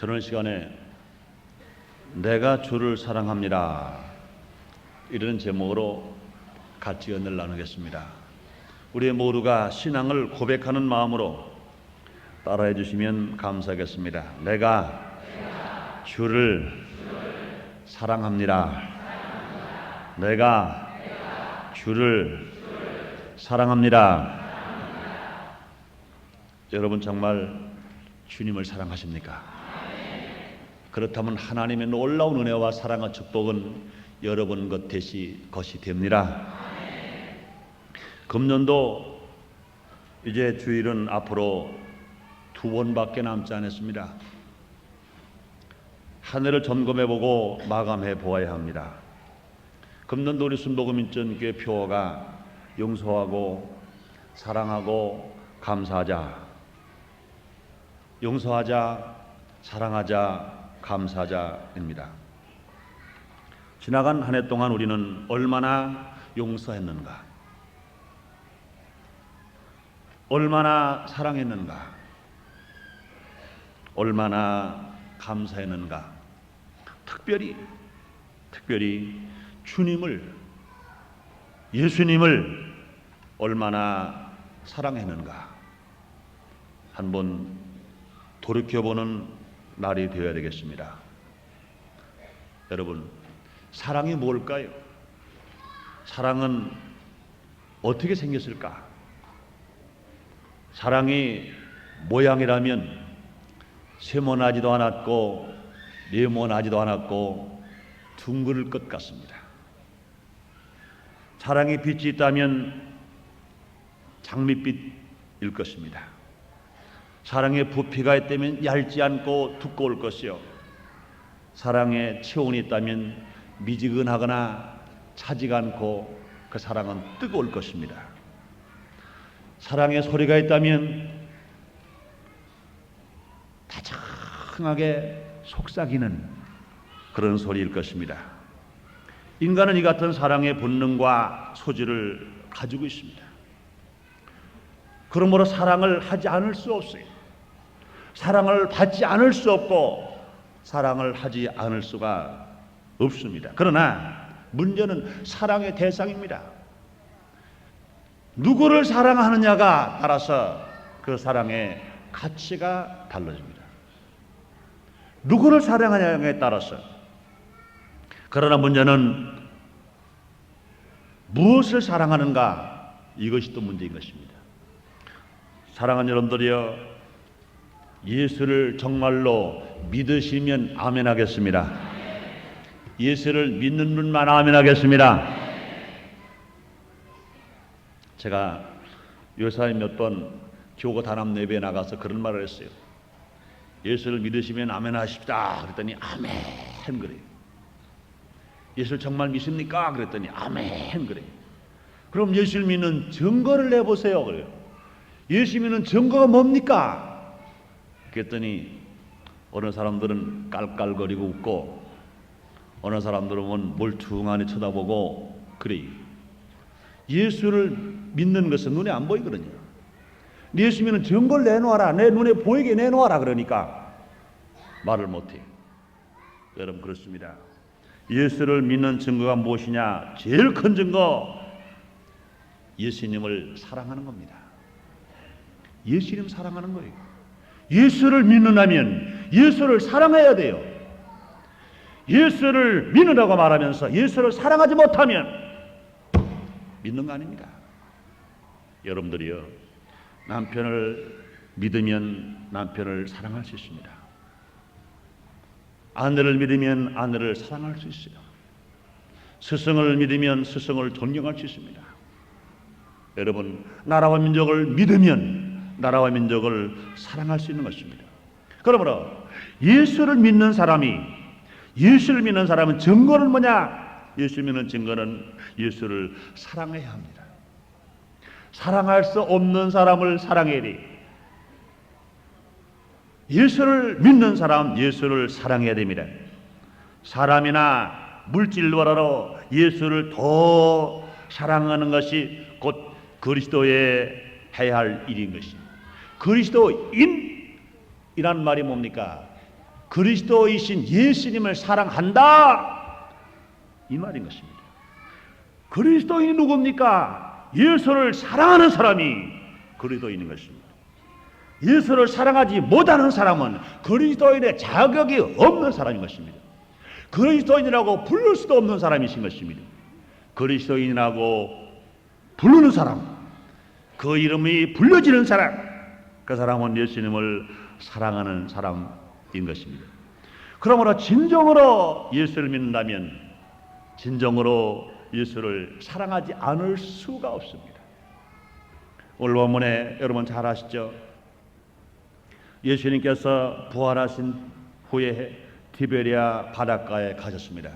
저는 시간에 내가 주를 사랑합니다 이런 제목으로 같이 연을 나누겠습니다. 우리 모두가 신앙을 고백하는 마음으로 따라해 주시면 감사하겠습니다. 내가 주를 사랑합니다. 내가 주를 사랑합니다. 여러분 정말 주님을 사랑하십니까? 그렇다면 하나님의 놀라운 은혜와 사랑과 축복은 여러분 것이 됩니다. 금년도 이제 주일은 앞으로 2번밖에 남지 않았습니다. 한 해를 점검해보고 마감해 보아야 합니다. 금년도 우리 순복음인전교회 표어가 용서하고 사랑하고 감사하자, 용서하자, 사랑하자, 감사하자입니다. 지나간 한 해 동안 우리는 얼마나 용서했는가, 얼마나 사랑했는가, 얼마나 감사했는가. 특별히 예수님을 얼마나 사랑했는가 한번 돌이켜보는 날이 되어야 되겠습니다. 여러분, 사랑이 뭘까요? 사랑은 어떻게 생겼을까? 사랑이 모양이라면 세모나지도 않았고 네모나지도 않았고 둥글 것 같습니다. 사랑의 빛이 있다면 장밋빛일 것입니다. 사랑의 부피가 있다면 얇지 않고 두꺼울 것이요, 사랑의 체온이 있다면 미지근하거나 차지가 않고 그 사랑은 뜨거울 것입니다. 사랑의 소리가 있다면 다정하게 속삭이는 그런 소리일 것입니다. 인간은 이 같은 사랑의 본능과 소질을 가지고 있습니다. 그러므로 사랑을 하지 않을 수 없어요. 사랑을 받지 않을 수 없고 사랑을 하지 않을 수가 없습니다. 그러나 문제는 사랑의 대상입니다. 누구를 사랑하느냐가 따라서 그 사랑의 가치가 달라집니다. 누구를 사랑하느냐에 따라서. 그러나 문제는 무엇을 사랑하는가, 이것이 또 문제인 것입니다. 사랑하는 여러분들이여, 예수를 정말로 믿으시면 아멘 하겠습니다. 예수를 믿는 분만 아멘 하겠습니다. 제가 요사이 몇 번 교구 단합 예배에 나가서 그런 말을 했어요. 예수를 믿으시면 아멘 하십시다 그랬더니 아멘 그래요. 예수를 정말 믿습니까? 그랬더니 아멘 그래요. 그럼 예수를 믿는 증거를 내보세요 그래요. 예수 믿는 증거가 뭡니까? 그랬더니 어느 사람들은 깔깔거리고 웃고 어느 사람들은 멀뚱하니 쳐다보고 그래요. 예수를 믿는 것은 눈에 안 보이거든요. 예수 믿는 증거를 내놓아라, 내 눈에 보이게 내놓아라 그러니까 말을 못해요. 여러분 그렇습니다. 예수를 믿는 증거가 무엇이냐? 제일 큰 증거, 예수님을 사랑하는 겁니다. 예수님 사랑하는 거예요. 예수를 믿는다면 예수를 사랑해야 돼요. 예수를 믿는다고 말하면서 예수를 사랑하지 못하면 믿는 거 아닙니다. 여러분들이요, 남편을 믿으면 남편을 사랑할 수 있습니다. 아내를 믿으면 아내를 사랑할 수 있어요. 스승을 믿으면 스승을 존경할 수 있습니다. 여러분, 나라와 민족을 믿으면 나라와 민족을 사랑할 수 있는 것입니다. 그러므로 예수를 믿는 사람은 증거는 뭐냐? 예수 믿는 증거는 예수를 사랑해야 합니다. 사랑할 수 없는 사람을 사랑해야 돼. 예수를 믿는 사람, 예수를 사랑해야 됩니다. 사람이나 물질로라도 예수를 더 사랑하는 것이 곧 그리스도의 해야 할 일인 것입니다. 그리스도인이란 말이 뭡니까? 그리스도이신 예수님을 사랑한다, 이 말인 것입니다. 그리스도인이 누굽니까? 예수를 사랑하는 사람이 그리스도인인 것입니다. 예수를 사랑하지 못하는 사람은 그리스도인의 자격이 없는 사람인 것입니다. 그리스도인이라고 부를 수도 없는 사람이신 것입니다. 그리스도인이라고 부르는 사람, 그 이름이 불려지는 사람, 그 사람은 예수님을 사랑하는 사람인 것입니다. 그러므로 진정으로 예수를 믿는다면 진정으로 예수를 사랑하지 않을 수가 없습니다. 오늘 본문에 여러분 잘 아시죠? 예수님께서 부활하신 후에 티베리아 바닷가에 가셨습니다.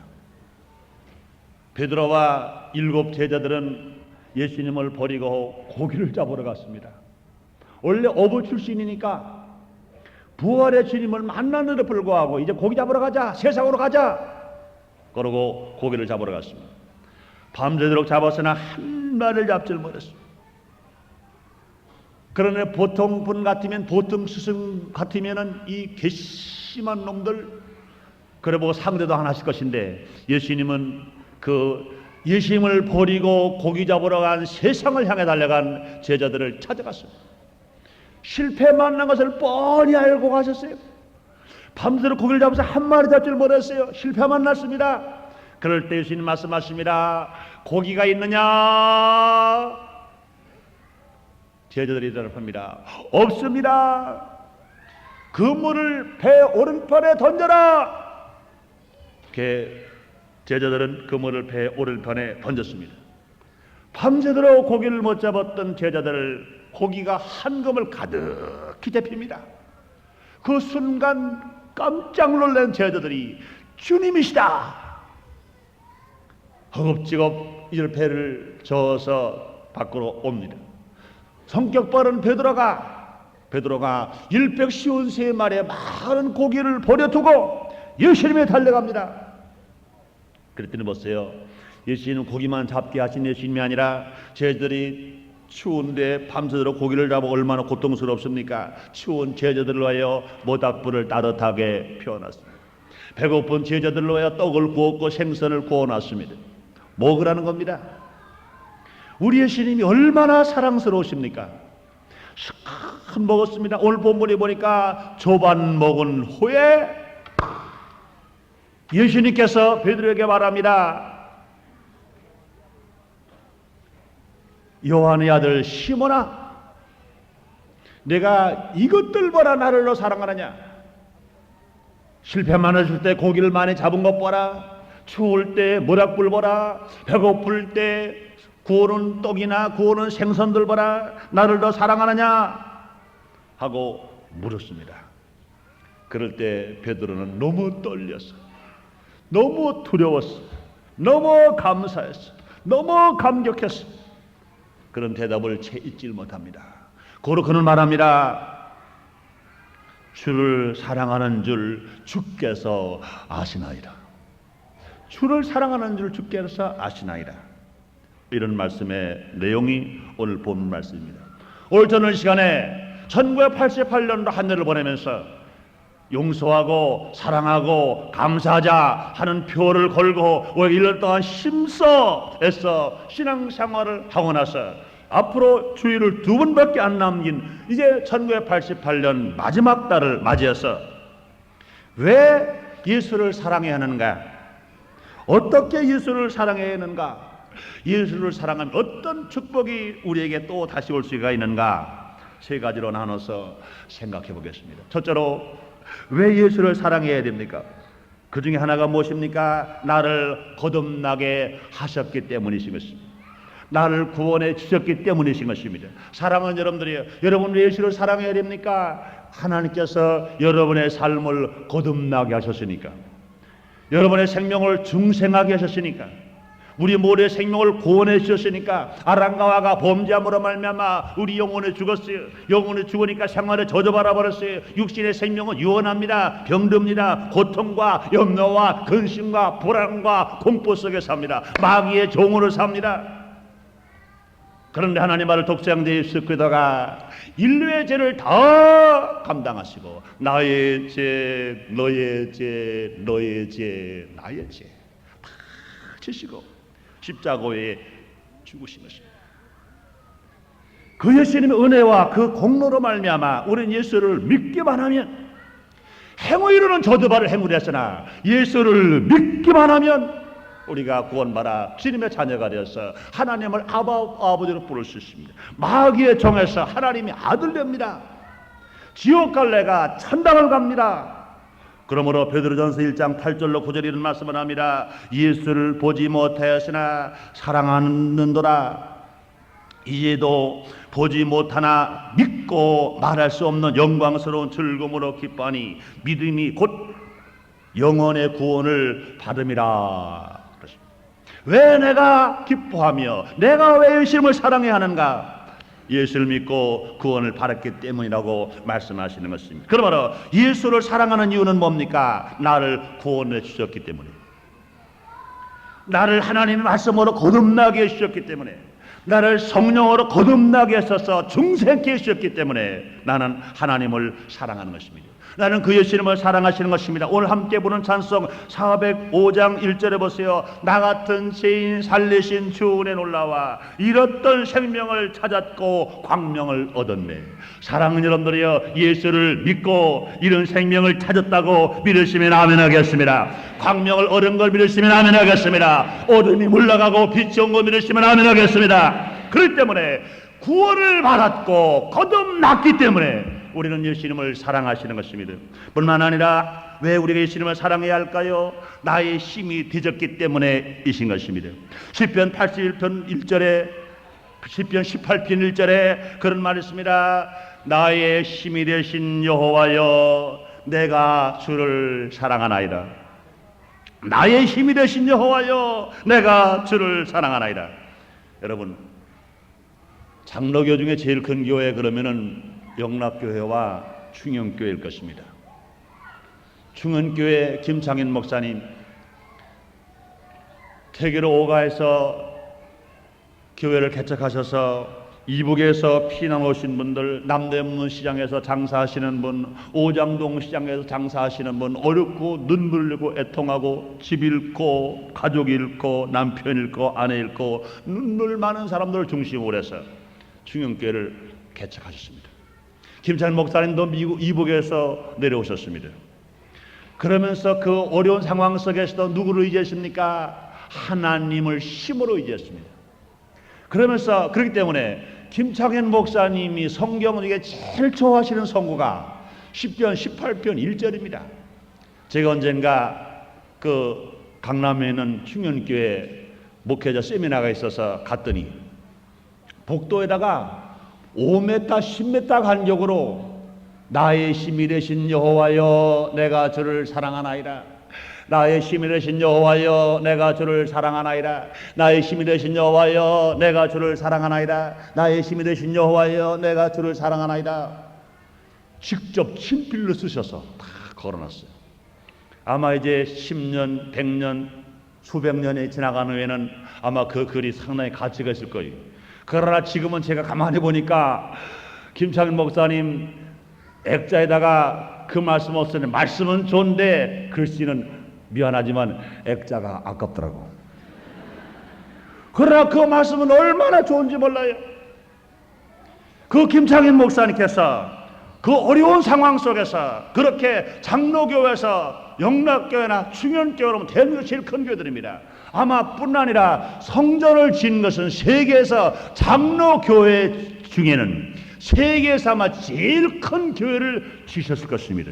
베드로와 7 제자들은 예수님을 버리고 고기를 잡으러 갔습니다. 원래 어부 출신이니까 부활의 주님을 만났는데 불구하고 이제 고기 잡으러 가자, 세상으로 가자, 그러고 고기를 잡으러 갔습니다. 밤새도록 잡았으나 한 마리를 잡질 못했습니다. 그러나 보통 분 같으면, 보통 스승 같으면은 이 괘씸한 놈들 그래 보고 상대도 안 하실 것인데, 예수님은 그 예수님을 버리고 고기 잡으러 간, 세상을 향해 달려간 제자들을 찾아갔습니다. 실패 만난 것을 뻔히 알고 가셨어요. 밤새도록 고기를 잡아서 한 마리 잡지를 못했어요. 실패 만났습니다. 그럴 때 예수님 말씀하십니다. 고기가 있느냐? 제자들이 대답합니다. 없습니다. 그물을 배 오른편에 던져라. 제자들은 그물을 배 오른편에 던졌습니다. 밤새도록 고기를 못 잡았던 제자들을 고기가 한 그물 가득히 잡힙니다. 그 순간 깜짝 놀란 제자들이 주님이시다. 허겁지겁 이 배를 저어서 밖으로 옵니다. 성격 빠른 베드로가 153마리의 많은 고기를 버려두고 예수님에 달려갑니다. 그랬더니 보세요. 예수님은 고기만 잡게 하신 예수님이 아니라 제자들이 추운데 밤새도록 고기를 잡아 얼마나 고통스럽습니까? 추운 제자들을 위하여 모닥불을 따뜻하게 피워놨습니다. 배고픈 제자들을 위하여 떡을 구웠고 생선을 구워놨습니다. 먹으라는 겁니다. 우리 예수님이 얼마나 사랑스러우십니까? 큰 먹었습니다. 오늘 본문에 보니까 조반 먹은 후에 예수님께서 베드로에게 말합니다. 요한의 아들 시몬아, 내가 이것들 보라 나를 너 사랑하느냐? 실패만 했을 때 고기를 많이 잡은 것 보라, 추울 때 모닥불 보라, 배고플 때 구워놓은 떡이나 구워놓은 생선들 보라, 나를 더 사랑하느냐? 하고 물었습니다. 그럴 때 베드로는 너무 떨렸어, 너무 두려웠어, 너무 감사했어, 너무 감격했어. 그런 대답을 채 잊질 못합니다. 고로 그는 말합니다. 주를 사랑하는 줄 주께서 아시나이다. 주를 사랑하는 줄 주께서 아시나이다. 이런 말씀의 내용이 오늘 본 말씀입니다. 오늘 저는 시간에 1988년도 한 해를 보내면서 용서하고 사랑하고 감사하자 하는 표를 걸고 1년 동안 힘써 애써 신앙생활을 하고 나서 앞으로 주일을 2번밖에 안 남긴 이제 1988년 마지막 달을 맞이해서 왜 예수를 사랑해야 하는가, 어떻게 예수를 사랑해야 하는가, 예수를 사랑하면 어떤 축복이 우리에게 또 다시 올 수가 있는가, 3가지로 나눠서 생각해 보겠습니다. 첫째로, 왜 예수를 사랑해야 됩니까? 그 중에 하나가 무엇입니까? 나를 거듭나게 하셨기 때문이신 것입니다. 나를 구원해 주셨기 때문이신 것입니다. 사랑하는 여러분들이요, 여러분 왜 예수를 사랑해야 됩니까? 하나님께서 여러분의 삶을 거듭나게 하셨으니까, 여러분의 생명을 중생하게 하셨으니까, 우리 모두의 생명을 구원해 주셨으니까. 아람과가 범죄함으로 말미암아 우리 영혼에 죽었어요. 영혼에 죽으니까 생활에 저주받아 버렸어요. 육신의 생명은 유언합니다. 병듭니다. 고통과 염려와 근심과 불안과 공포 속에 삽니다. 마귀의 종으로 삽니다. 그런데 하나님 아들 독생자 예수 그리스도가 인류의 죄를 다 감당하시고 나의 죄, 너의 죄, 너의 죄, 나의 죄 다 지시고 십자가에 죽으신 것입니다. 그 예수님의 은혜와 그 공로로 말미암아 우리는 예수를 믿기만 하면, 행위 이루는 저주받을 행위를 했으나 예수를 믿기만 하면 우리가 구원받아 주님의 자녀가 되어서 하나님을 아버지로 부를 수 있습니다. 마귀의 종에서 하나님이 아들 됩니다. 지옥 갈래가 천당을 갑니다. 그러므로 베드로전서 1장 8절로 9절 이런 말씀을 합니다. 예수를 보지 못하였으나 사랑하는도다. 이제도 보지 못하나 믿고 말할 수 없는 영광스러운 즐거움으로 기뻐하니 믿음이 곧 영혼의 구원을 받음이라. 왜 내가 기뻐하며 내가 왜 예수님을 사랑해야 하는가? 예수를 믿고 구원을 받았기 때문이라고 말씀하시는 것입니다. 그러므로 예수를 사랑하는 이유는 뭡니까? 나를 구원해 주셨기 때문에, 나를 하나님의 말씀으로 거듭나게 해주셨기 때문에, 나를 성령으로 거듭나게 하셔서 중생케 해주셨기 때문에 나는 하나님을 사랑하는 것입니다. 나는 그 예수님을 사랑하시는 것입니다. 오늘 함께 부른 찬송 405장 1절에 보세요. 나 같은 죄인 살리신 주 은혜 놀라와 잃었던 생명을 찾았고 광명을 얻었네. 사랑하는 여러분들이여, 예수를 믿고 이런 생명을 찾았다고 믿으시면 아멘 하겠습니다. 광명을 얻은 걸 믿으시면 아멘 하겠습니다. 어둠이 물러가고 빛이 온 걸 믿으시면 아멘 하겠습니다. 그렇기 때문에 구원을 받았고 거듭났기 때문에 우리는 예수님을 사랑하시는 것입니다. 뿐만 아니라 왜 우리가 예수님을 사랑해야 할까요? 나의 힘이 뒤졌기 때문에 이신 것입니다. 시편 81편 1절에, 시편 18편 1절에 그런 말이 있습니다. 나의 힘이 되신 여호와여 내가 주를 사랑하나이다. 나의 힘이 되신 여호와여 내가 주를 사랑하나이다. 여러분, 장로교 중에 제일 큰 교회 그러면은 영락교회와 충영교회일 것입니다. 충영교회 김창인 목사님, 태계로 5가에서 교회를 개척하셔서 이북에서 피난 오신 분들, 남대문 시장에서 장사하시는 분, 오장동 시장에서 장사하시는 분, 어렵고 눈물 흘리고 애통하고 집 잃고 가족 잃고 남편 잃고 아내 잃고 눈물 많은 사람들을 중심으로 해서 충영교회를 개척하셨습니다. 김찬 목사님도 미국 이북에서 내려오셨습니다. 그러면서 그 어려운 상황 속에서도 누구를 의지했습니까? 하나님을 힘으로 의지했습니다. 그러면서 그렇기 때문에 김창현 목사님이 성경 중에 제일 좋아하시는 성구가 시편 18편 1절입니다. 제가 언젠가 그 강남에 있는 충현교회 목회자 세미나가 있어서 갔더니 복도에다가 5m, 10m 간격으로 나의 힘이 되신 여호와여 내가 주를 사랑하나이다. 나의 힘이 되신 여호와여 내가 주를 사랑하나이다. 나의 힘이 되신 여호와여 내가 주를 사랑하나이다. 나의 힘이 되신 여호와여 내가 주를 사랑하나이다. 직접 친필로 쓰셔서 다 걸어놨어요. 아마 이제 10년, 100년, 수백 년이 지나간 후에는 아마 그 글이 상당히 가치가 있을 거예요. 그러나 지금은 제가 가만히 보니까 김창일 목사님 액자에다가 그 말씀 없으니 말씀은 좋은데 글씨는 미안하지만 액자가 아깝더라고. 그러나 그 말씀은 얼마나 좋은지 몰라요. 그 김창인 목사님께서 그 어려운 상황 속에서 그렇게 장로교회에서 영락교회나 충현교회로 대한민국 제일 큰 교회들입니다. 아마 뿐 아니라 성전을 지은 것은 세계에서 장로교회 중에는 세계에서 아마 제일 큰 교회를 지으셨을 것입니다.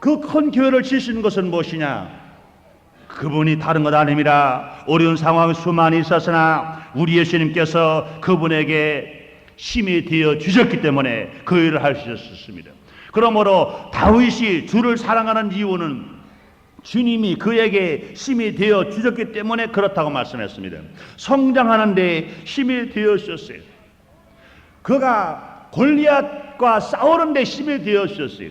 그 큰 교회를 지으신 것은 무엇이냐? 그분이 다른 것 아닙니다. 어려운 상황이 수많이 있었으나 우리 예수님께서 그분에게 힘이 되어 주셨기 때문에 그 일을 할 수 있었습니다. 그러므로 다윗이 주를 사랑하는 이유는 주님이 그에게 힘이 되어 주셨기 때문에 그렇다고 말씀했습니다. 성장하는 데 힘이 되어 주셨어요. 그가 골리앗과 싸우는 데 힘이 되어 주셨어요.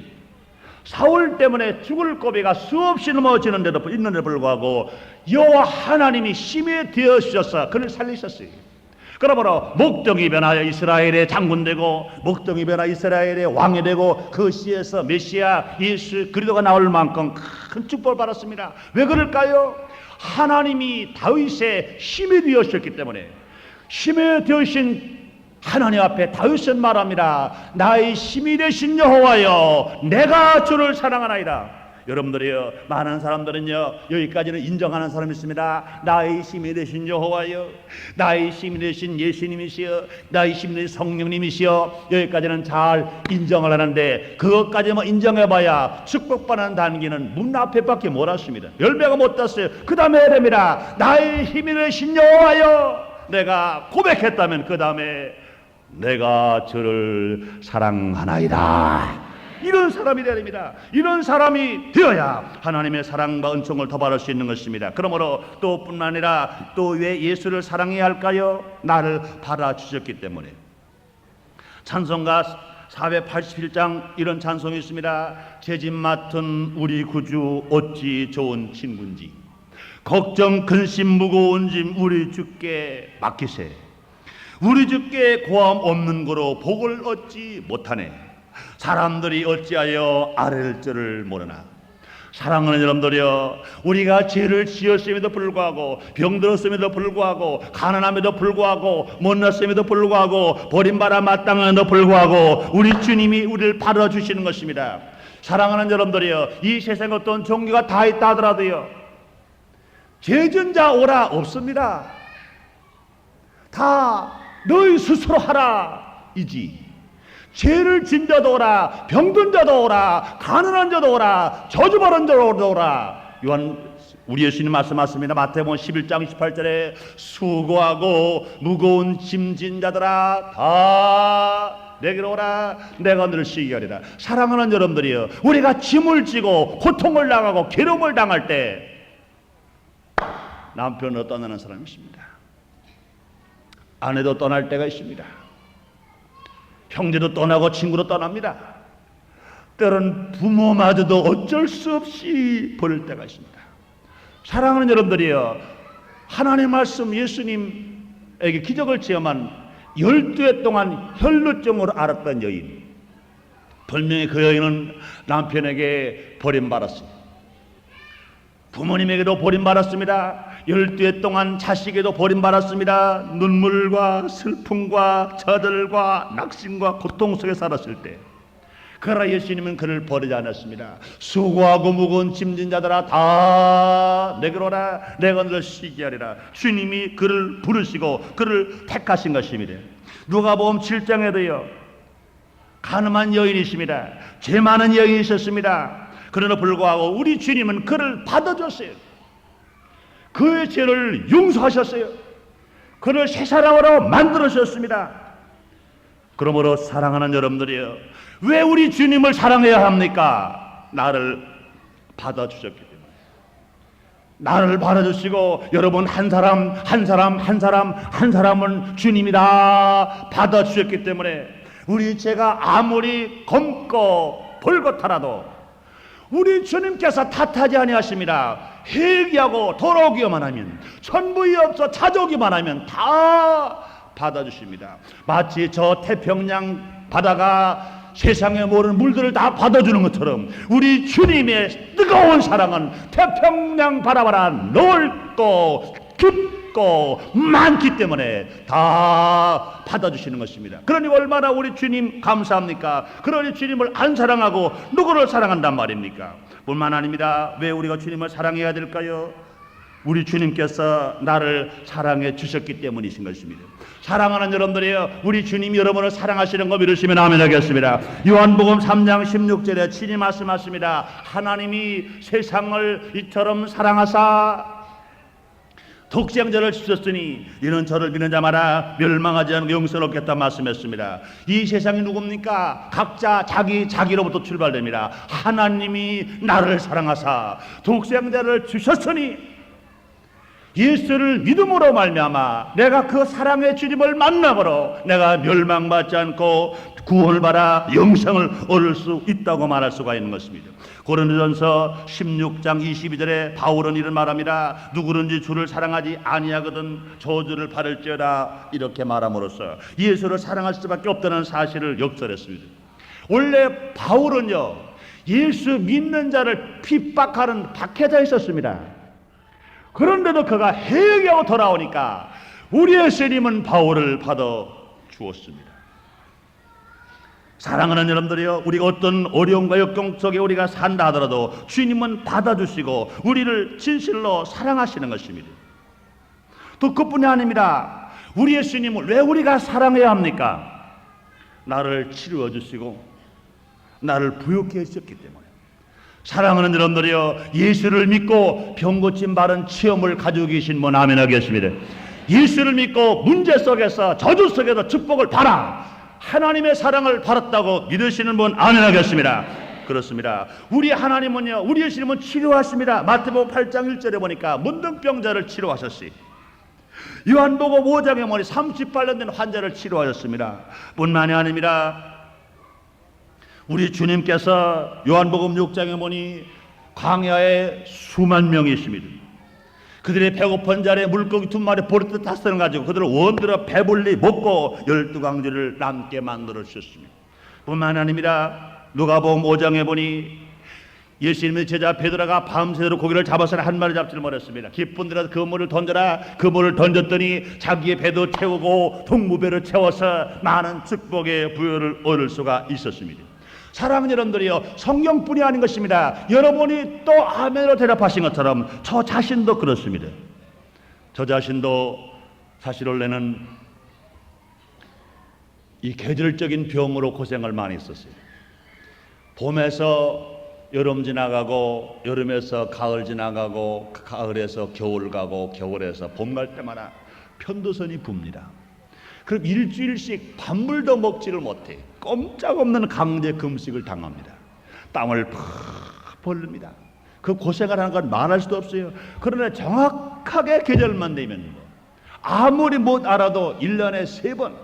사울 때문에 죽을 고비가 수없이 넘어지는데도 있는데 불구하고 여호와 하나님이 힘이 되어 주셔서 그를 살리셨어요. 그러므로 목동이 변하여 이스라엘의 장군 되고 목동이 변하여 이스라엘의 왕이 되고 그 시에서 메시아 예수 그리스도가 나올 만큼 큰 축복을 받았습니다. 왜 그럴까요? 하나님이 다윗의 힘이 되었기 때문에. 힘이 되신 하나님 앞에 다윗은 말합니다. 나의 힘이 되신 여호와여, 내가 주를 사랑하나이다. 여러분들이요, 많은 사람들은요, 여기까지는 인정하는 사람이 있습니다. 나의 힘이 되신 여호와여, 나의 힘이 되신 예수님이시여, 나의 힘이 되신 성령님이시여, 여기까지는 잘 인정을 하는데 그것까지만 인정해봐야 축복받는 단계는 문 앞에밖에 못 왔습니다. 열매가 못 땄어요. 그 다음에 해야 됩니다. 나의 힘이 되신 여호와여, 내가 고백했다면 그 다음에 내가 저를 사랑하나이다. 이런 사람이 되어야 됩니다. 이런 사람이 되어야 하나님의 사랑과 은총을 더 받을 수 있는 것입니다. 그러므로 또 뿐만 아니라 또 왜 예수를 사랑해야 할까요? 나를 받아주셨기 때문에. 찬송가 487장 이런 찬송이 있습니다. 죄짐 맡은 우리 구주 어찌 좋은 친구인지, 걱정 근심 무거운 짐 우리 주께 맡기세. 우리 주께 고함 없는 거로 복을 얻지 못하네. 사람들이 어찌하여 아랠 줄을 모르나. 사랑하는 여러분들이여, 우리가 죄를 지었음에도 불구하고, 병들었음에도 불구하고, 가난함에도 불구하고, 못났음에도 불구하고, 버림받아 마땅함에도 불구하고 우리 주님이 우리를 받아주시는 것입니다. 사랑하는 여러분들이여, 이 세상에 어떤 종교가 다 있다 하더라도요, 죄진 자 오라 없습니다. 다 너희 스스로 하라 이지. 죄를 진 자도 오라, 병든 자도 오라, 가난한 자도 오라, 저주받은 자도 오라. 우리 예수님 말씀하십니다. 마태복음 11장 28절에 수고하고 무거운 짐진 자들아 다 내게로 오라, 내가 너를 쉬게 하리라. 사랑하는 여러분들이여, 우리가 짐을 지고 고통을 당하고 괴로움을 당할 때 남편을 떠나는 사람이 있습니다. 아내도 떠날 때가 있습니다. 형제도 떠나고 친구도 떠납니다. 때론 부모마저도 어쩔 수 없이 버릴 때가 있습니다. 사랑하는 여러분들이여, 하나님 말씀 예수님에게 기적을 체험한 12해 동안 혈루증으로 앓았던 여인, 분명히 그 여인은 남편에게 버림받았습니다. 부모님에게도 버림받았습니다. 12해 동안 자식에도 버림받았습니다. 눈물과 슬픔과 저들과 낙심과 고통 속에 살았을 때, 그러나 예수님은 그를 버리지 않았습니다. 수고하고 무거운 짐진 자들아 다 내게로 오라, 내가 너를 쉬게 하리라. 주님이 그를 부르시고 그를 택하신 것입니다. 누가복음 7장에도요, 가늠한 여인이십니다. 죄 많은 여인이셨습니다. 그러나 불구하고 우리 주님은 그를 받아줬어요. 그의 죄를 용서하셨어요. 그를 새 사람으로 만들어주셨습니다. 그러므로 사랑하는 여러분들이요, 왜 우리 주님을 사랑해야 합니까? 나를 받아주셨기 때문에. 나를 받아주시고, 여러분 한 사람은 주님이 다 받아주셨기 때문에 우리 죄가 아무리 검고 벌겋더라도 우리 주님께서 탓하지 아니하십니다. 회개하고 돌아오기만 하면, 천부에 없어 찾아오기만 하면 다 받아주십니다. 마치 저 태평양 바다가 세상에 모르는 물들을 다 받아주는 것처럼 우리 주님의 뜨거운 사랑은 태평양 바다보다 넓고 깊고 많기 때문에 다 받아주시는 것입니다. 그러니 얼마나 우리 주님 감사합니까? 그러니 주님을 안 사랑하고 누구를 사랑한단 말입니까? 뿐만 아닙니다. 왜 우리가 주님을 사랑해야 될까요? 우리 주님께서 나를 사랑해 주셨기 때문이신 것입니다. 사랑하는 여러분들이요, 우리 주님이 여러분을 사랑하시는 거 믿으시면 아멘 하겠습니다. 요한복음 3장 16절에 친히 말씀하십니다. 하나님이 세상을 이처럼 사랑하사 독생자를 주셨으니 이는 저를 믿는 자마다 멸망하지 않고 영생을 얻겠다 말씀했습니다. 이 세상이 누굽니까? 각자 자기로부터 출발됩니다. 하나님이 나를 사랑하사 독생자를 주셨으니 예수를 믿음으로 말미암아 내가 그 사랑의 주님을 만남으로 내가 멸망받지 않고 구원을 받아 영생을 얻을 수 있다고 말할 수가 있는 것입니다. 고린도전서 16장 22절에 바울은 이런 말합니다. 누구든지 주를 사랑하지 아니하거든 저주를 받을지어다, 이렇게 말함으로써 예수를 사랑할 수밖에 없다는 사실을 역설했습니다. 원래 바울은요, 예수 믿는 자를 핍박하는 박해자에 있었습니다. 그런데도 그가 회개하고 돌아오니까 우리의 주님은 바울을 받아 주었습니다. 사랑하는 여러분들이요, 우리가 어떤 어려움과 역경 속에 우리가 산다 하더라도 주님은 받아주시고 우리를 진실로 사랑하시는 것입니다. 또 그뿐이 아닙니다. 우리의 주님을 왜 우리가 사랑해야 합니까? 나를 치루어 주시고 나를 부욕해 주셨기 때문에. 사랑하는 여러분들이요, 예수를 믿고 병 고침 바른 체험을 가지고 계신 분 아멘 하겠습니다. 예수를 믿고 문제 속에서 저주 속에서 축복을 받아 하나님의 사랑을 받았다고 믿으시는 분 아멘 하겠습니다. 그렇습니다. 우리 하나님은요, 우리 예수님은 치료하십니다. 마태복음 8장 1절에 보니까 문둥병자를 치료하셨시, 요한복음 5장에 보니 38년 된 환자를 치료하셨습니다. 뿐만이 아닙니다. 우리 주님께서 요한복음 6장에 보니 광야에 수만 명이 있습니다. 그들의 배고픈 자리에 물고기 2마리 보리떡 5을 가지고 그들을 원들어 배불리 먹고 12광주를 남게 만들어 주셨습니다. 뿐만 아닙니다. 누가복음 5장에 보니 예수님의 제자 베드로가 밤새도록 고기를 잡아서 한 마리 잡지를 못했습니다. 기쁜 데라도 그물을 던져라. 그물을 던졌더니 자기의 배도 채우고 동무배를 채워서 많은 축복의 부여를 얻을 수가 있었습니다. 사랑하는 여러분들이요, 성경뿐이 아닌 것입니다. 여러분이 또 아멘으로 대답하신 것처럼 저 자신도 그렇습니다. 저 자신도 사실 원래는 이 계절적인 병으로 고생을 많이 했었어요. 봄에서 여름 지나가고, 여름에서 가을 지나가고, 가을에서 겨울 가고, 겨울에서 봄 갈 때마다 편도선이 붑니다. 그럼 일주일씩 밥물도 먹지를 못해 꼼짝없는 강제 금식을 당합니다. 땀을 팍 벌립니다. 그 고생을 하는 건 말할 수도 없어요. 그러나 정확하게 계절만 되면 아무리 못 알아도 1년에 3번,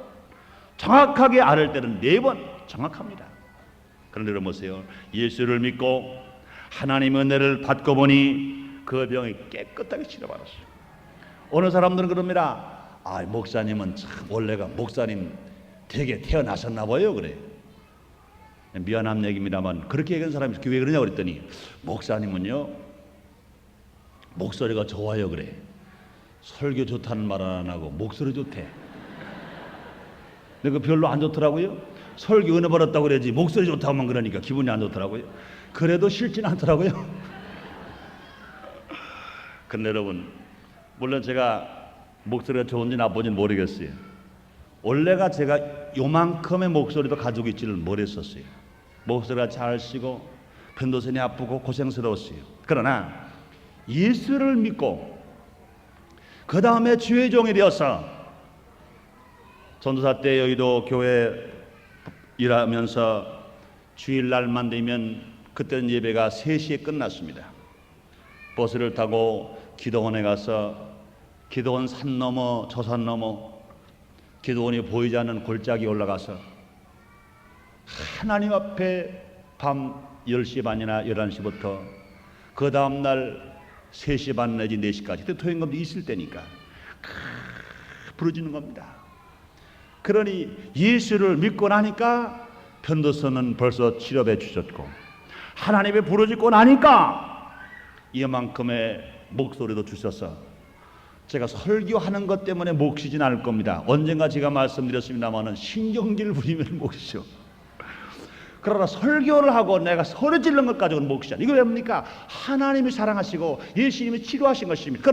정확하게 알을 때는 4번 정확합니다. 그런데 여러분 보세요. 예수를 믿고 하나님의 은혜를 받고 보니 그 병이 깨끗하게 치료받았어요. 어느 사람들은 그럽니다. 아, 목사님은 참 원래가 목사님 되게 태어나셨나 봐요. 그래. 미안한 얘기입니다만 그렇게 얘기한 사람이 왜 그러냐고 그랬더니 목사님은요 목소리가 좋아요. 그래. 설교 좋다는 말 안 하고 목소리 좋대. 근데 그 별로 안 좋더라고요. 설교 은혜 받았다고 그러지 목소리 좋다고만 그러니까 기분이 안 좋더라고요. 그래도 싫지는 않더라고요. 근데 여러분, 물론 제가 목소리가 좋은지 나쁜지는 모르겠어요. 원래가 제가 요만큼의 목소리도 가지고 있지를 못했었어요. 목소리가 잘 쉬고 편도선이 아프고 고생스러웠어요. 그러나 예수를 믿고 그 다음에 주의 종이 되어서 전도사 때 여의도 교회 일하면서 주일날만 되면 그때는 예배가 3시에 끝났습니다. 버스를 타고 기도원에 가서 기도원 산 넘어 저 산 넘어 기도원이 보이지 않는 골짜기 올라가서 하나님 앞에 밤 10시 반이나 11시부터 그 다음날 3시 반 내지 4시까지 그때 토요임금도 있을 때니까 부르짖는 겁니다. 그러니 예수를 믿고 나니까 편도선은 벌써 치료해 주셨고 하나님의 부르짖고 나니까 이만큼의 목소리도 주셔서 제가 설교하는 것 때문에 목 쉬진 않을 겁니다. 언젠가 제가 말씀드렸습니다마는 신경질 부리면 목 쉬죠. 그러나 설교를 하고 내가 소리 지르는 것 가지고는 목 쉬지 않아요. 이거 왜 뭡니까? 하나님이 사랑하시고 예수님이 치료하신 것입니다.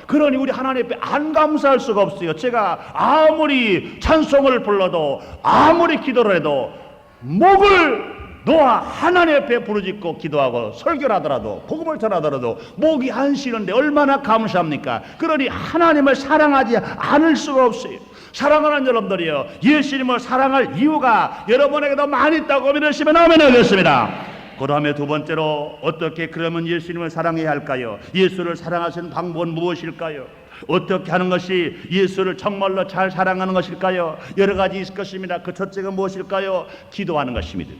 그러니 우리 하나님 앞에 안 감사할 수가 없어요. 제가 아무리 찬송을 불러도 아무리 기도를 해도 목을 놓아 하나님 앞에 부르짖고 기도하고 설교를 하더라도 복음을 전하더라도 목이 안 쉬는데 얼마나 감사합니까? 그러니 하나님을 사랑하지 않을 수가 없어요. 사랑하는 여러분들이요, 예수님을 사랑할 이유가 여러분에게도 많이 있다고 믿으시면 아멘 하겠습니다. 그 다음에 두 번째로 어떻게 그러면 예수님을 사랑해야 할까요? 예수를 사랑하시는 방법은 무엇일까요? 어떻게 하는 것이 예수를 정말로 잘 사랑하는 것일까요? 여러 가지 있을 것입니다. 그 첫째가 무엇일까요? 기도하는 것입니다.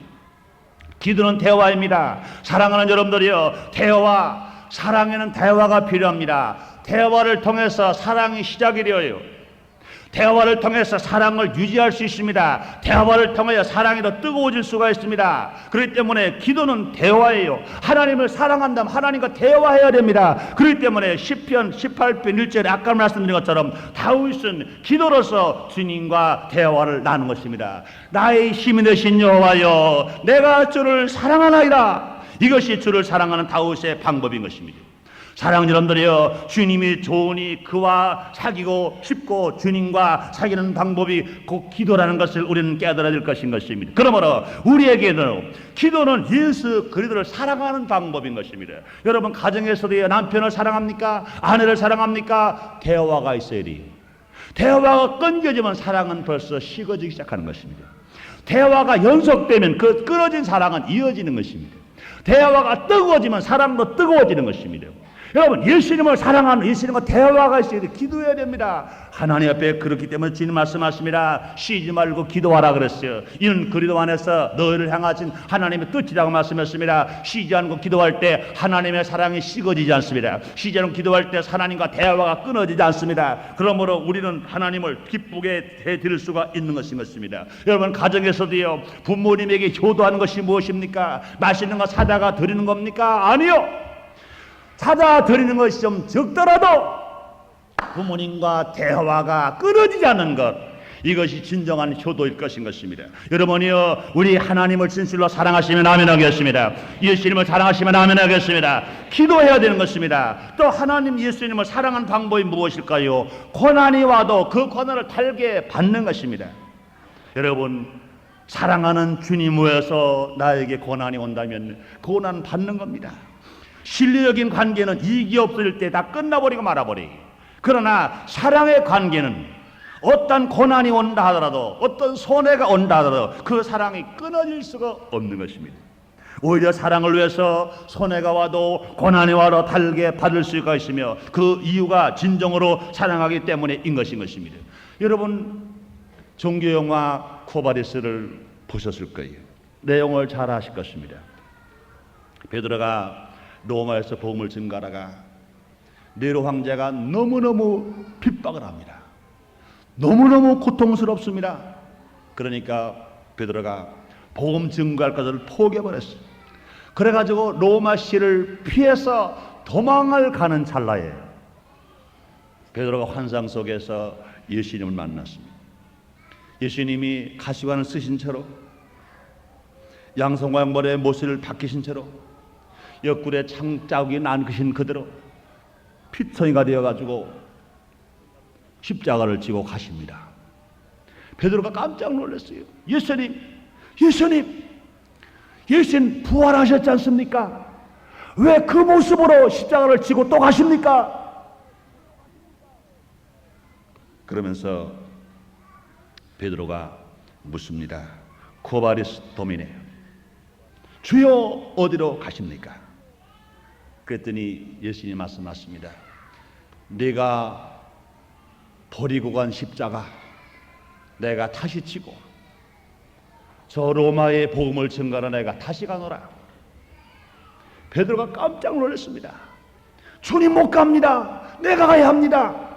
기도는 대화입니다. 사랑하는 여러분들이요, 대화, 사랑에는 대화가 필요합니다. 대화를 통해서 사랑이 시작이 되어요. 대화를 통해서 사랑을 유지할 수 있습니다. 대화를 통하여 사랑이 더 뜨거워질 수가 있습니다. 그렇기 때문에 기도는 대화예요. 하나님을 사랑한다면 하나님과 대화해야 됩니다. 그렇기 때문에 시편 18편 1절에 아까 말씀드린 것처럼 다윗은 기도로서 주님과 대화를 나눈 것입니다. 나의 힘이 되신 여호와여, 내가 주를 사랑하나이다. 이것이 주를 사랑하는 다윗의 방법인 것입니다. 사랑하는 여러분들이여, 주님이 좋으니 그와 사귀고 싶고 주님과 사귀는 방법이 곧 기도라는 것을 우리는 깨달아야 될 것인 것입니다. 그러므로 우리에게는 기도는 예수 그리스도를 사랑하는 방법인 것입니다. 여러분, 가정에서도 남편을 사랑합니까? 아내를 사랑합니까? 대화가 있어야 돼요. 대화가 끊겨지면 사랑은 벌써 식어지기 시작하는 것입니다. 대화가 연속되면 그 끊어진 사랑은 이어지는 것입니다. 대화가 뜨거워지면 사랑도 뜨거워지는 것입니다. 여러분, 예수님을 사랑하는, 예수님과 대화가 있어야 돼. 기도해야 됩니다. 하나님 앞에. 그렇기 때문에 주님 말씀하십니다. 쉬지 말고 기도하라 그랬어요. 이는 그리스도 안에서 너희를 향하신 하나님의 뜻이라고 말씀했습니다. 쉬지 않고 기도할 때 하나님의 사랑이 식어지지 않습니다. 쉬지 않고 기도할 때 하나님과 대화가 끊어지지 않습니다. 그러므로 우리는 하나님을 기쁘게 해드릴 수가 있는 것인 것입니다. 여러분, 가정에서도요, 부모님에게 효도하는 것이 무엇입니까? 맛있는 거 사다가 드리는 겁니까? 아니요. 사다 드리는 것이 좀 적더라도 부모님과 대화가 끊어지지 않는 것, 이것이 진정한 효도일 것인 것입니다. 여러분이요, 우리 하나님을 진실로 사랑하시면 아멘 하겠습니다. 예수님을 사랑하시면 아멘 하겠습니다. 기도해야 되는 것입니다. 또 하나님 예수님을 사랑하는 방법이 무엇일까요? 고난이 와도 그 고난을 달게 받는 것입니다. 여러분, 사랑하는 주님 위해서 나에게 고난이 온다면 고난 받는 겁니다. 신뢰적인 관계는 이익이 없을 때 다 끝나버리고 말아버리고, 그러나 사랑의 관계는 어떤 고난이 온다 하더라도, 어떤 손해가 온다 하더라도 그 사랑이 끊어질 수가 없는 것입니다. 오히려 사랑을 위해서 손해가 와도 고난이 와도 달게 받을 수가 있으며, 그 이유가 진정으로 사랑하기 때문에인 것인 것입니다. 여러분, 종교영화 코바리스를 보셨을 거예요. 내용을 잘 아실 것입니다. 베드로가 로마에서 복음을 증거하다가 네로 황제가 너무너무 핍박을 합니다. 너무너무 고통스럽습니다. 그러니까 베드로가 복음 증거할 것을 포기해버렸어요. 그래가지고 로마시를 피해서 도망을 가는 찰나에 베드로가 환상 속에서 예수님을 만났습니다. 예수님이 가시관을 쓰신 채로, 양손과 양발에 못을 박히신 채로, 옆구리에 창자국이 남기신 그대로 피투성이가 되어가지고 십자가를 지고 가십니다. 베드로가 깜짝 놀랐어요. 예수님 부활하셨지 않습니까? 왜 그 모습으로 십자가를 지고 또 가십니까? 그러면서 베드로가 묻습니다. 코바리스 도미네, 주여 어디로 가십니까? 그랬더니 예수님이 말씀하십니다. 네가 버리고 간 십자가 내가 다시 지고 저 로마의 복음을 증거하러 내가 다시 가노라. 베드로가 깜짝 놀랐습니다. 주님 못 갑니다. 내가 가야 합니다.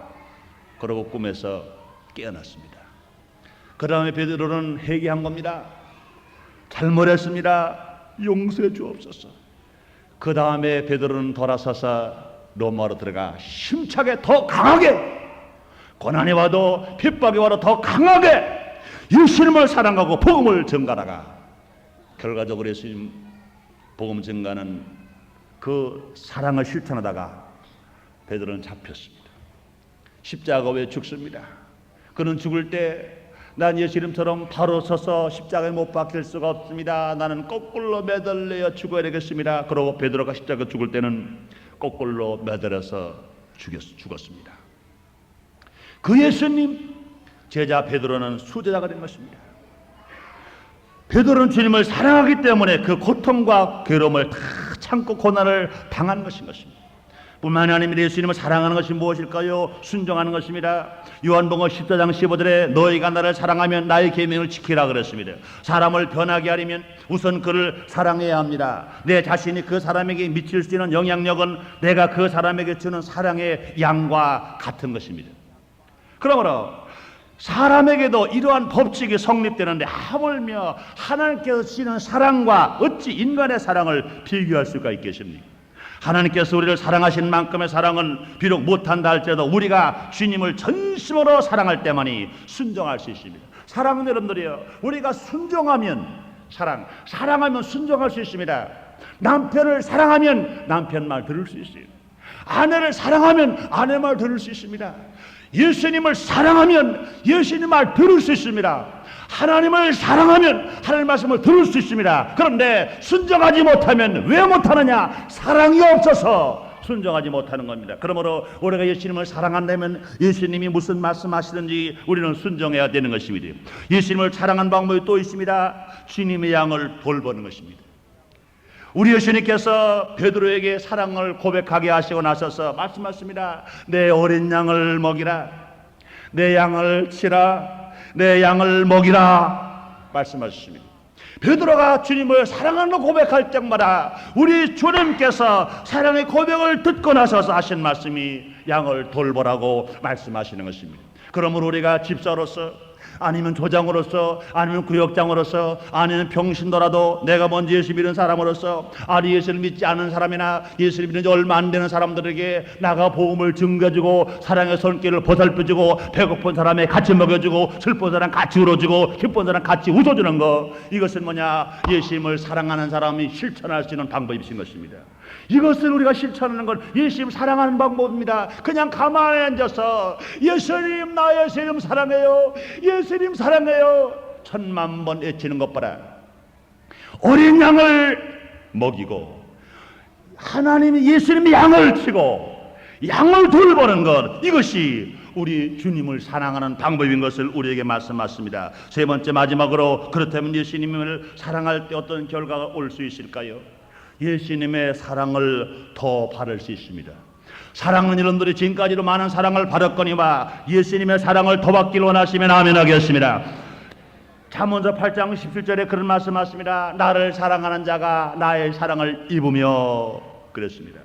그러고 꿈에서 깨어났습니다. 그 다음에 베드로는 회개한 겁니다. 잘못했습니다. 용서해 주옵소서. 그 다음에 베드로는 돌아서서 로마로 들어가 힘차게 더 강하게, 고난이 와도 핍박이 와도 더 강하게 예수님을 사랑하고 복음을 전가하다가 결과적으로 예수님 복음 전가는 그 사랑을 실천하다가 베드로는 잡혔습니다. 십자가 위에 죽습니다. 그는 죽을 때 난 예수님처럼 바로 서서 십자가에 못 박힐 수가 없습니다. 나는 거꾸로 매달려 죽어야 되겠습니다. 그러고 베드로가 십자가 죽을 때는 거꾸로 매달려서 죽었습니다. 그 예수님 제자 베드로는 수제자가 된 것입니다. 베드로는 주님을 사랑하기 때문에 그 고통과 괴로움을 다 참고 고난을 당한 것인 것입니다. 뿐만이 아니라 예수님을 사랑하는 것이 무엇일까요? 순종하는 것입니다. 요한복음 14장 15절에 너희가 나를 사랑하면 나의 계명을 지키라 그랬습니다. 사람을 변하게 하려면 우선 그를 사랑해야 합니다. 내 자신이 그 사람에게 미칠 수 있는 영향력은 내가 그 사람에게 주는 사랑의 양과 같은 것입니다. 그러므로 사람에게도 이러한 법칙이 성립되는데 하물며 하나님께서 주시는 사랑과 어찌 인간의 사랑을 비교할 수가 있겠습니까? 하나님께서 우리를 사랑하신 만큼의 사랑은 비록 못한다 할지라도 우리가 주님을 전심으로 사랑할 때만이 순종할 수 있습니다. 사랑하는 여러분들이요, 우리가 순종하면 사랑하면 순종할 수 있습니다. 남편을 사랑하면 남편 말 들을 수 있어요. 아내를 사랑하면 아내 말 들을 수 있습니다. 예수님을 사랑하면 예수님 말 들을 수 있습니다. 하나님을 사랑하면 하나님 말씀을 들을 수 있습니다. 그런데 순종하지 못하면 왜 못하느냐? 사랑이 없어서 순종하지 못하는 겁니다. 그러므로 우리가 예수님을 사랑한다면 예수님이 무슨 말씀하시든지 우리는 순종해야 되는 것입니다. 예수님을 사랑하는 방법이 또 있습니다. 주님의 양을 돌보는 것입니다. 우리 예수님께서 베드로에게 사랑을 고백하게 하시고 나서서 말씀하십니다. 내 어린 양을 먹이라, 내 양을 치라, 내 양을 먹이라 말씀하셨습니다. 베드로가 주님을 사랑하는 고백할 때마다 우리 주님께서 사랑의 고백을 듣고 나서서 하신 말씀이 양을 돌보라고 말씀하시는 것입니다. 그러므로 우리가 집사로서 아니면 조장으로서 아니면 구역장으로서 아니면 병신도라도 내가 먼저 예수 믿는 사람으로서 아니 예수를 믿지 않은 사람이나 예수를 믿는 지 얼마 안 되는 사람들에게 나가 복음을 증거주고 사랑의 손길을 보살펴주고 배고픈 사람에 같이 먹여주고 슬픈 사람 같이 울어주고 기쁜 사람 같이 웃어주는 것, 이것은 뭐냐? 예수님을 사랑하는 사람이 실천할 수 있는 방법이신 것입니다. 이것을 우리가 실천하는 건 예수님 사랑하는 방법입니다. 그냥 가만히 앉아서 예수님 나 예수님 사랑해요, 예수님 사랑해요 1000만 번 외치는 것보다 어린 양을 먹이고 하나님이 예수님이 양을 치고 양을 돌보는 것, 이것이 우리 주님을 사랑하는 방법인 것을 우리에게 말씀하십니다. 세 번째 마지막으로, 그렇다면 예수님을 사랑할 때 어떤 결과가 올 수 있을까요? 예수님의 사랑을 더 바를 수 있습니다. 사랑하는 여러분들이 지금까지도 많은 사랑을 받았거니와 예수님의 사랑을 더 받기를 원하시면 아멘 하겠습니다. 잠언서 8장 17절에 그런 말씀하십니다. 나를 사랑하는 자가 나의 사랑을 입으며 그랬습니다.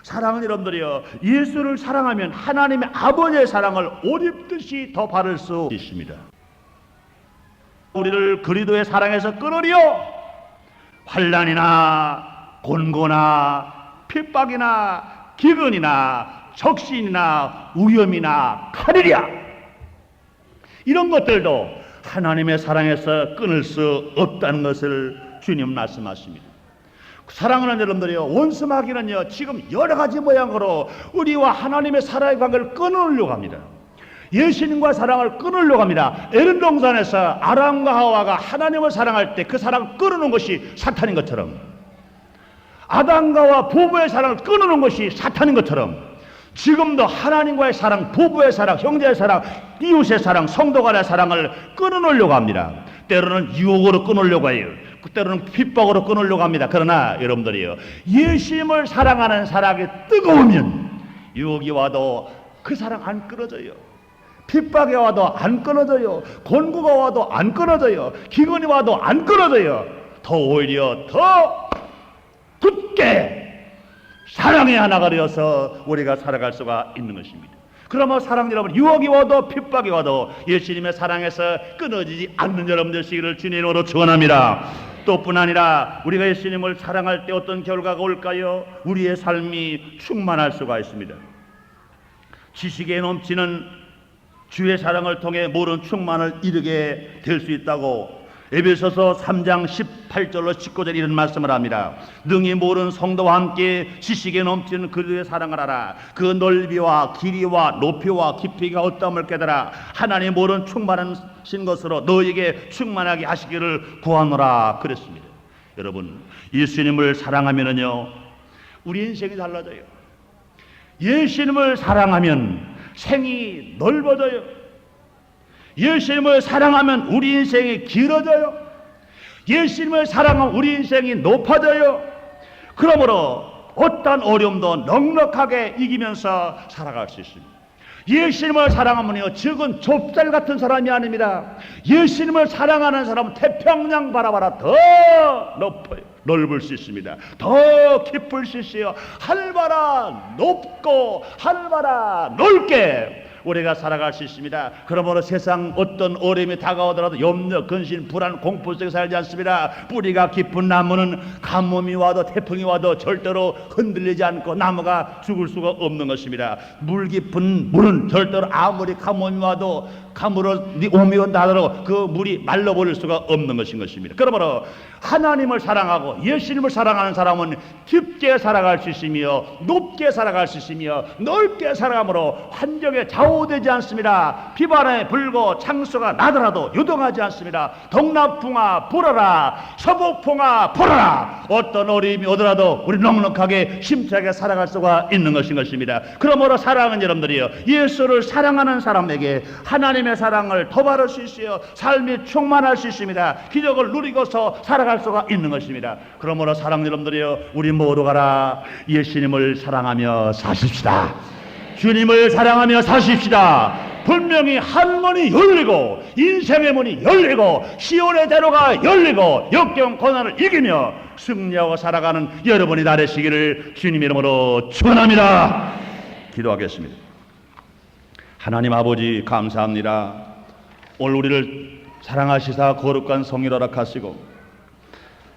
사랑하는 여러분들이요, 예수를 사랑하면 하나님의 아버지의 사랑을 옷 입듯이 더 바를 수 있습니다. 우리를 그리스도의 사랑에서 끊으리요 환난이나 곤고나 핍박이나 기근이나 적신이나 위험이나 칼이랴, 이런 것들도 하나님의 사랑에서 끊을 수 없다는 것을 주님 말씀하십니다. 사랑하는 여러분들이요, 원수마귀는요 지금 여러 가지 모양으로 우리와 하나님의 사랑의 관계를 끊으려고 합니다. 예수님과 사랑을 끊으려고 합니다. 에덴 동산에서 아담과 하와가 하나님을 사랑할 때 그 사랑을 끊는 것이 사탄인 것처럼, 아담과 하와 부부의 사랑을 끊는 것이 사탄인 것처럼, 지금도 하나님과의 사랑, 부부의 사랑, 형제의 사랑, 이웃의 사랑, 성도 간의 사랑을 끊으려고 합니다. 때로는 유혹으로 끊으려고 해요. 때로는 핍박으로 끊으려고 합니다. 그러나 여러분들이요, 예수님을 사랑하는 사랑이 뜨거우면 유혹이 와도 그 사랑 안 끊어져요. 핍박이 와도 안 끊어져요. 곤고가 와도 안 끊어져요. 기근이 와도 안 끊어져요. 더 오히려 더 굳게 사랑의 하나가 되어서 우리가 살아갈 수가 있는 것입니다. 그러면 사랑 여러분, 유혹이 와도 핍박이 와도 예수님의 사랑에서 끊어지지 않는 여러분 되시기를 주님으로 축원합니다. 또 뿐 아니라 우리가 예수님을 사랑할 때 어떤 결과가 올까요? 우리의 삶이 충만할 수가 있습니다. 지식에 넘치는 주의 사랑을 통해 모든 충만을 이루게 될 수 있다고 에베소서 3장 18절로 19절 이런 말씀을 합니다. 능히 모든 성도와 함께 지식에 넘치는 그리스도의 사랑을 알아. 그 넓이와 길이와 높이와 깊이가 어떠함을 깨달아 하나님 모든 충만하신 것으로 너에게 충만하게 하시기를 구하노라 그랬습니다. 여러분, 예수님을 사랑하면은요 우리 인생이 달라져요. 예수님을 사랑하면 생이 넓어져요. 예수님을 사랑하면 우리 인생이 길어져요. 예수님을 사랑하면 우리 인생이 높아져요. 그러므로 어떤 어려움도 넉넉하게 이기면서 살아갈 수 있습니다. 예수님을 사랑하면요, 적은 좁쌀 같은 사람이 아닙니다. 예수님을 사랑하는 사람은 태평양 바라봐라 더 높아요. 넓을 수 있습니다. 더 깊을 수 있어요. 하늘바라 높고 하늘바라 넓게 우리가 살아갈 수 있습니다. 그러므로 세상 어떤 어려움이 다가오더라도 염려, 근심, 불안, 공포 속에 살지 않습니다. 뿌리가 깊은 나무는 가뭄이 와도 태풍이 와도 절대로 흔들리지 않고 나무가 죽을 수가 없는 것입니다. 물 깊은 물은 절대로 아무리 가뭄이 와도 가물어 오미 온다 하더라도 그 물이 말라버릴 수가 없는 것입니다. 그러므로 하나님을 사랑하고 예수님을 사랑하는 사람은 깊게 살아갈 수 있으며 높게 살아갈 수 있으며 넓게 살아감으로 환경에 좌우되지 않습니다. 비바람에 불고 창수가 나더라도 요동하지 않습니다. 동남풍아 불어라, 서북풍아 불어라. 어떤 어려움이 오더라도 우리 넉넉하게 힘차게 살아갈 수가 있는 것입니다. 그러므로 사랑하는 여러분들이요, 예수를 사랑하는 사람에게 하나님의 사랑을 도발할 수 있어요. 삶이 충만할 수 있습니다. 기적을 누리고서 살아갈 수가 있는 것입니다. 그러므로 사랑 여러분들이요, 우리 모두 가라 예수님을 사랑하며 사십시다. 주님을 사랑하며 사십시다. 분명히 한 문이 열리고 인생의 문이 열리고 시온의 대로가 열리고 역경 고난을 이기며 승리하고 살아가는 여러분이 되시기를 주님 이름으로 축원합니다. 기도하겠습니다. 하나님 아버지 감사합니다. 오늘 우리를 사랑하시사 거룩한 성의를 허락하시고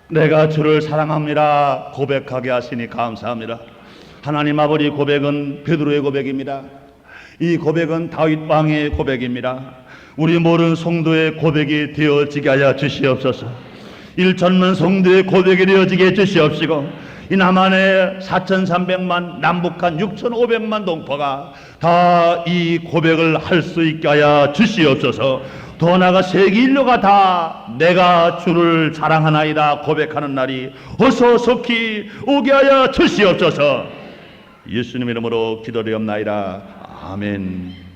내가 주를 사랑합니다 고백하게 하시니 감사합니다. 하나님 아버지, 고백은 베드로의 고백입니다. 이 고백은 다윗 왕의 고백입니다. 우리 모든 성도의 고백이 되어지게 하여 주시옵소서. 일천만 성도의 고백이 되어지게 해 주시옵시고 이 남한의 4,300만 남북한 6,500만 동포가 다 이 고백을 할 수 있게 하여 주시옵소서. 더 나아가 세계 인류가 다 내가 주를 사랑하나이다 고백하는 날이 어서 속히 오게 하여 주시옵소서. 예수님 이름으로 기도드리옵나이다. 아멘.